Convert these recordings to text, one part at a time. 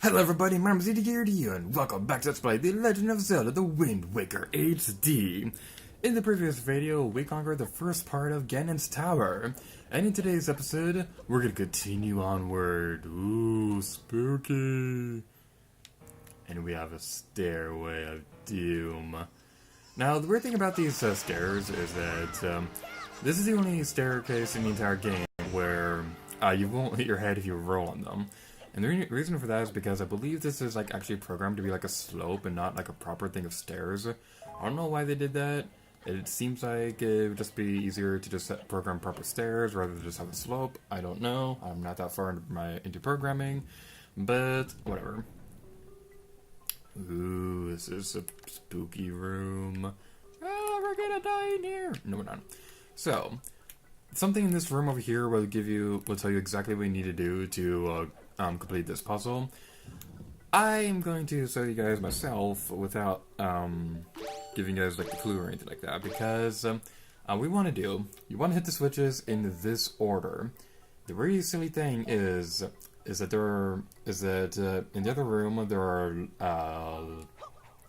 Hello everybody, my name is EDGear and welcome back to Let's Play The Legend of Zelda The Wind Waker HD. In the previous video, we conquered the first part of Ganon's Tower, and in today's episode, we're gonna continue onward. Ooh, spooky! And we have a Stairway of Doom. Now, the weird thing about these stairs is that this is the only staircase in the entire game where you won't hit your head if you roll on them. And the reason for that is because I believe this is like actually programmed to be like a slope and not like a proper thing of stairs. I don't know why they did that. It seems like it would just be easier to just program proper stairs rather than just have a slope. I don't know. I'm not that far into programming, but whatever. Ooh, this is a spooky room. Ah, we're gonna die in here. No, we're not. So, something in this room over here will tell you exactly what you need to do to complete this puzzle. I am going to show you guys myself without giving you guys like the clue or anything like that, because what you want to hit the switches in this order. The really silly thing is that in the other room there are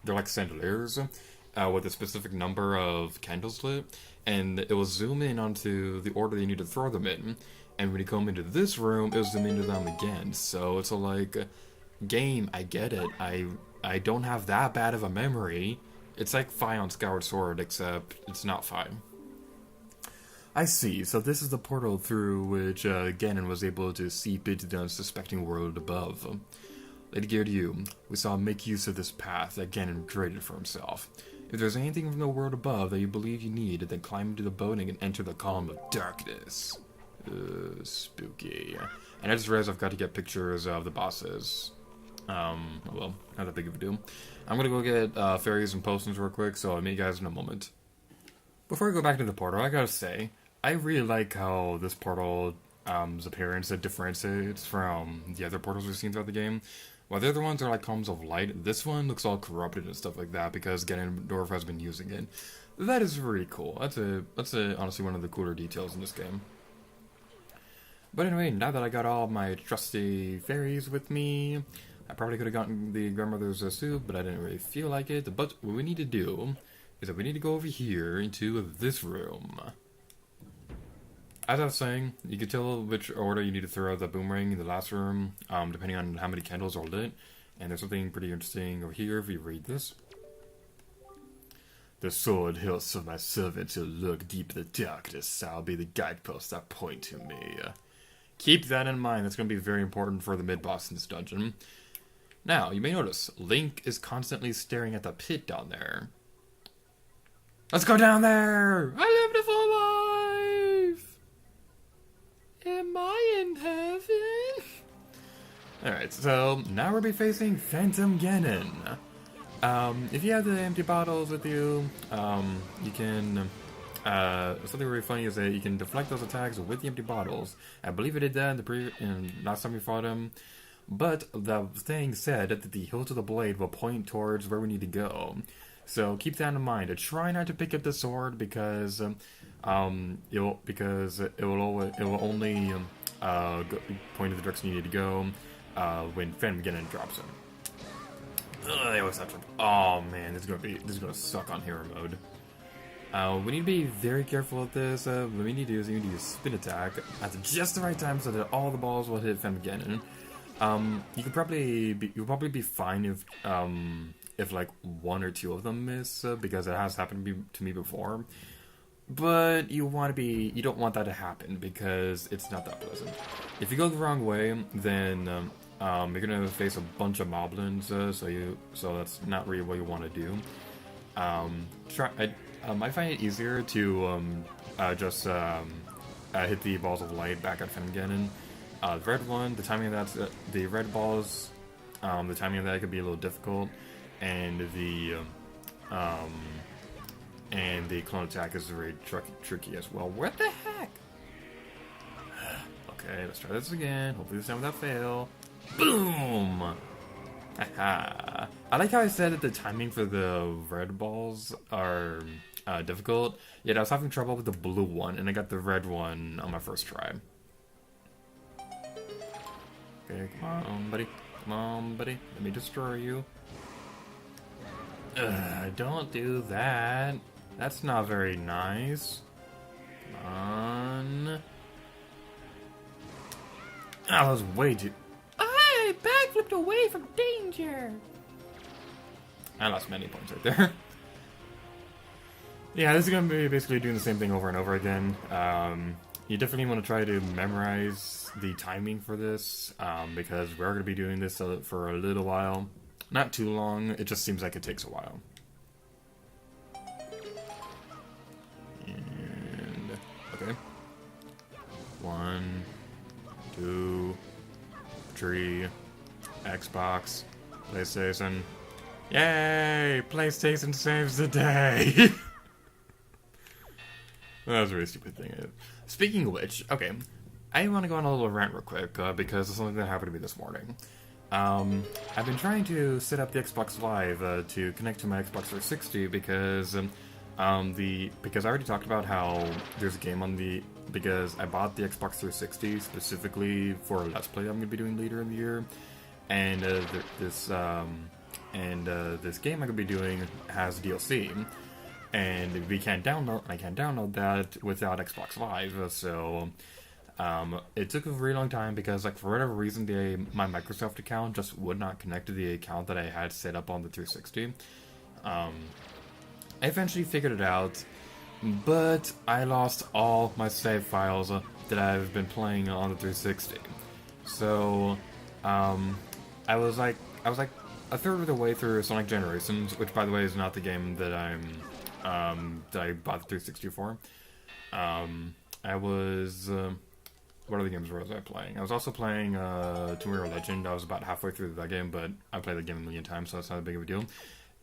they're like chandeliers with a specific number of candles lit, and it will zoom in onto the order you need to throw them in. And when you come into this room, it'll zoom into them again. So it's like, game, I get it. I don't have that bad of a memory. It's like Fi on Skyward Sword, except it's not Fi. I see. So this is the portal through which Ganon was able to seep into the unsuspecting world above. Lady Gear to you, we saw make use of this path that Ganon created for himself. If there's anything from the world above that you believe you need, then climb into the building and enter the column of darkness. Spooky. And I just realized I've got to get pictures of the bosses. Well, not that big of a deal. I'm gonna go get fairies and potions real quick, so I'll meet you guys in a moment. Before I go back to the portal, I gotta say, I really like how this portal's appearance differentiates from the other portals we've seen throughout the game. While the other ones are like columns of light, this one looks all corrupted and stuff like that because Ganondorf has been using it. That is really cool. That's honestly one of the cooler details in this game. But anyway, now that I got all my trusty fairies with me, I probably could have gotten the grandmother's soup, but I didn't really feel like it. But what we need to do is that we need to go over here into this room. As I was saying, you can tell which order you need to throw the boomerang in the last room, depending on how many candles are lit. And there's something pretty interesting over here if you read this. The sword hilts of my servant to look deep in the darkness. I'll be the guidepost that point to me. Keep that in mind. That's going to be very important for the mid-boss in this dungeon. Now, you may notice, Link is constantly staring at the pit down there. Let's go down there! I lived a full life! Am I in heaven? Alright, so now we'll be facing Phantom Ganon. If you have the empty bottles with you, you can... something really funny is that you can deflect those attacks with the empty bottles. I believe it did that in last time we fought him. But the thing said that the hilt of the blade will point towards where we need to go. So keep that in mind. Try not to pick up the sword because it will only point in the direction you need to go when Phantom Ganon drops him. I always have to. Oh man, this is gonna suck on hero mode. We need to be very careful with this. What we need to do is we need to use spin attack at just the right time so that all the balls will hit Phantom Ganon. You'll probably be fine if like one or two of them miss because it has happened to me before. But you don't want that to happen because it's not that pleasant. If you go the wrong way, then you're gonna face a bunch of moblins. So that's not really what you want to do. I find it easier to just hit the balls of light back at Phantom Ganon. The red one, the timing of that, the red balls, the timing of that could be a little difficult, and the clone attack is very tricky as well. What the heck? Okay, let's try this again. Hopefully this time without fail. Boom! Haha. I like how I said that the timing for the red balls are difficult. Yet I was having trouble with the blue one, and I got the red one on my first try. Okay, come on, buddy. Come on, buddy. Let me destroy you. Don't do that. That's not very nice. Come on. Oh, that was way too... I backflipped away from danger. I lost many points right there. Yeah, this is going to be basically doing the same thing over and over again. You definitely want to try to memorize the timing for this, because we're going to be doing this for a little while. Not too long, it just seems like it takes a while. And, okay. 1, 2, 3, Xbox, PlayStation. Yay! PlayStation saves the day! That was a really stupid thing. Speaking of which, okay, I want to go on a little rant real quick, because of something that happened to me this morning. I've been trying to set up the Xbox Live to connect to my Xbox 360 because because I already talked about how there's a game on the... Because I bought the Xbox 360 specifically for a Let's Play I'm going to be doing later in the year, and this game I'm going to be doing has DLC. And I can't download that without Xbox Live, so it took a really long time because, like, for whatever reason, my Microsoft account just would not connect to the account that I had set up on the 360. I eventually figured it out, but I lost all my save files that I've been playing on the 360. So I was like a third of the way through Sonic Generations, which, by the way, is not the game that that I bought the 360 for. I was... what other games was I playing? I was also playing Tomb Raider Legend. I was about halfway through that game, but I played the game a million times, so it's not a big of a deal.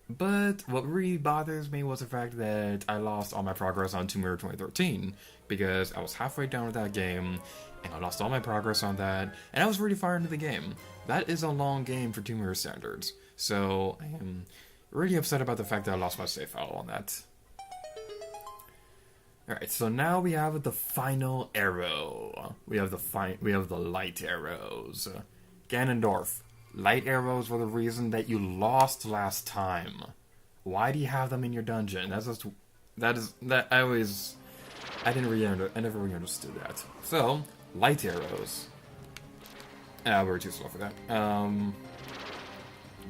But what really bothers me was the fact that I lost all my progress on Tomb Raider 2013, because I was halfway down with that game, and I lost all my progress on that, and I was really far into the game. That is a long game for Tomb Raider standards, so I am really upset about the fact that I lost my save file on that. Alright, so now we have the final arrow. We have the light arrows. Ganondorf, light arrows were the reason that you lost last time. Why do you have them in your dungeon? I never really understood that. So, light arrows. We're too slow for that.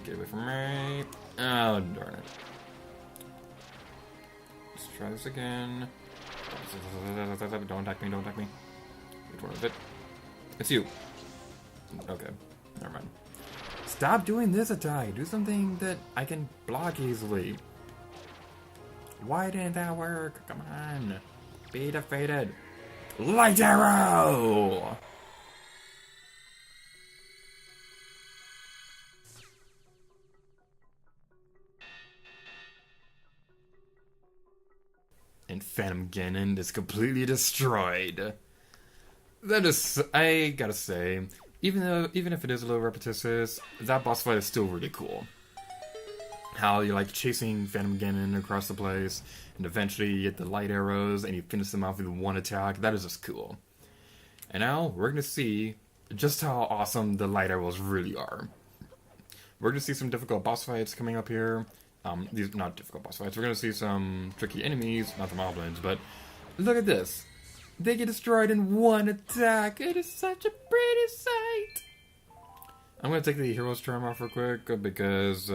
Get away from me. Oh, darn it. Let's try this again. Don't attack me, don't attack me. Which one is it? It's you. Okay, never mind. Stop doing this attack. Do something that I can block easily. Why didn't that work? Come on. Be defeated. Light arrow! And Phantom Ganon is completely destroyed. That is, I gotta say, even if it is a little repetitious, that boss fight is still really cool. How you're like chasing Phantom Ganon across the place, and eventually you get the light arrows, and you finish them off with one attack. That is just cool. And now we're gonna see just how awesome the light arrows really are. We're gonna see some difficult boss fights coming up here. These are not difficult boss fights. We're going to see some tricky enemies, not the moblins, but look at this. They get destroyed in one attack. It is such a pretty sight. I'm going to take the hero's charm off real quick because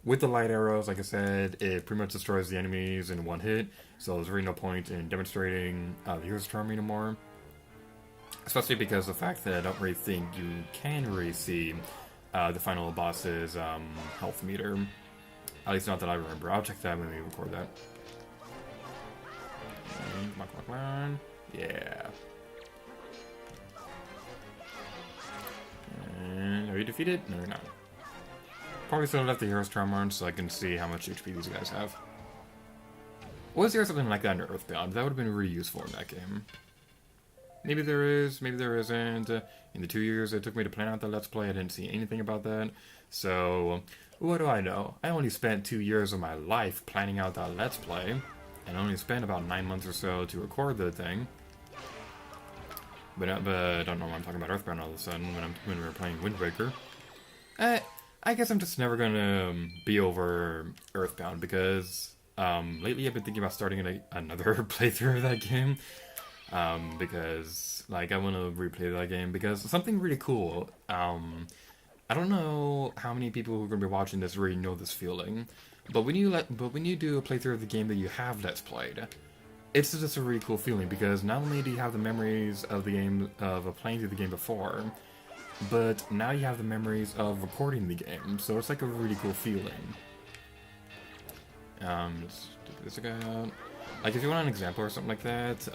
with the light arrows, like I said, it pretty much destroys the enemies in one hit. So there's really no point in demonstrating the hero's charm anymore. Especially because of the fact that I don't really think you can really see the final boss's health meter. At least not that I remember. I'll check that when we record that. Come on. Yeah. And are you defeated? No, you're not. Probably still left the hero's charm on so I can see how much HP these guys have. Was there something like that in EarthBound? That would have been really useful in that game. Maybe there is, maybe there isn't. In the 2 years it took me to plan out the Let's Play, I didn't see anything about that. So, what do I know? I only spent 2 years of my life planning out that Let's Play, and I only spent about 9 months or so to record the thing. But I don't know why I'm talking about EarthBound all of a sudden when we were playing Wind Waker. I guess I'm just never gonna be over EarthBound because lately I've been thinking about starting another playthrough of that game. Because like I want to replay that game because something really cool. I don't know how many people who are gonna be watching this really know this feeling, but when you do a playthrough of the game that you have Let's Played, it's just a really cool feeling because not only do you have the memories of the game of playing through the game before, but now you have the memories of recording the game, so it's like a really cool feeling. Let's take this guy out. Like, if you want an example or something like that,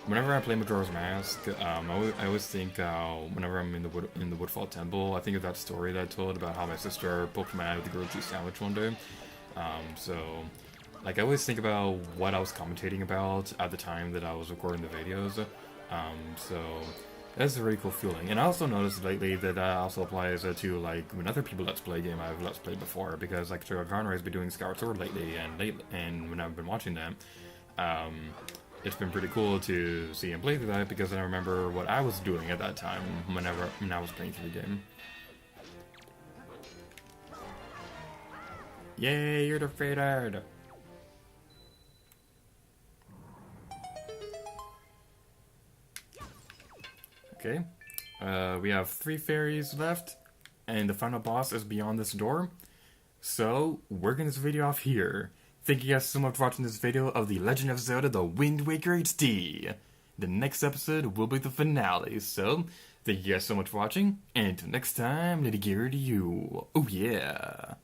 whenever I play Majora's Mask, I always think, whenever I'm in the Woodfall Temple, I think of that story that I told about how my sister poked my eye with a grilled cheese sandwich one day. So, like, I always think about what I was commentating about at the time that I was recording the videos. So that's a really cool feeling. And I also noticed lately that also applies to, like, when other people Let's Play a game I've Let's Played before, because, like, Garner has been doing Skyward Sword lately, and when I've been watching that, it's been pretty cool to see him play through that, because I remember what I was doing at that time when I was playing through the game. Yay, you're defeated! Okay, we have 3 fairies left, and the final boss is beyond this door. So, we're getting this video off here. Thank you guys so much for watching this video of The Legend of Zelda The Wind Waker HD. The next episode will be the finale, so thank you guys so much for watching, and until next time, let it get rid of you. Oh yeah!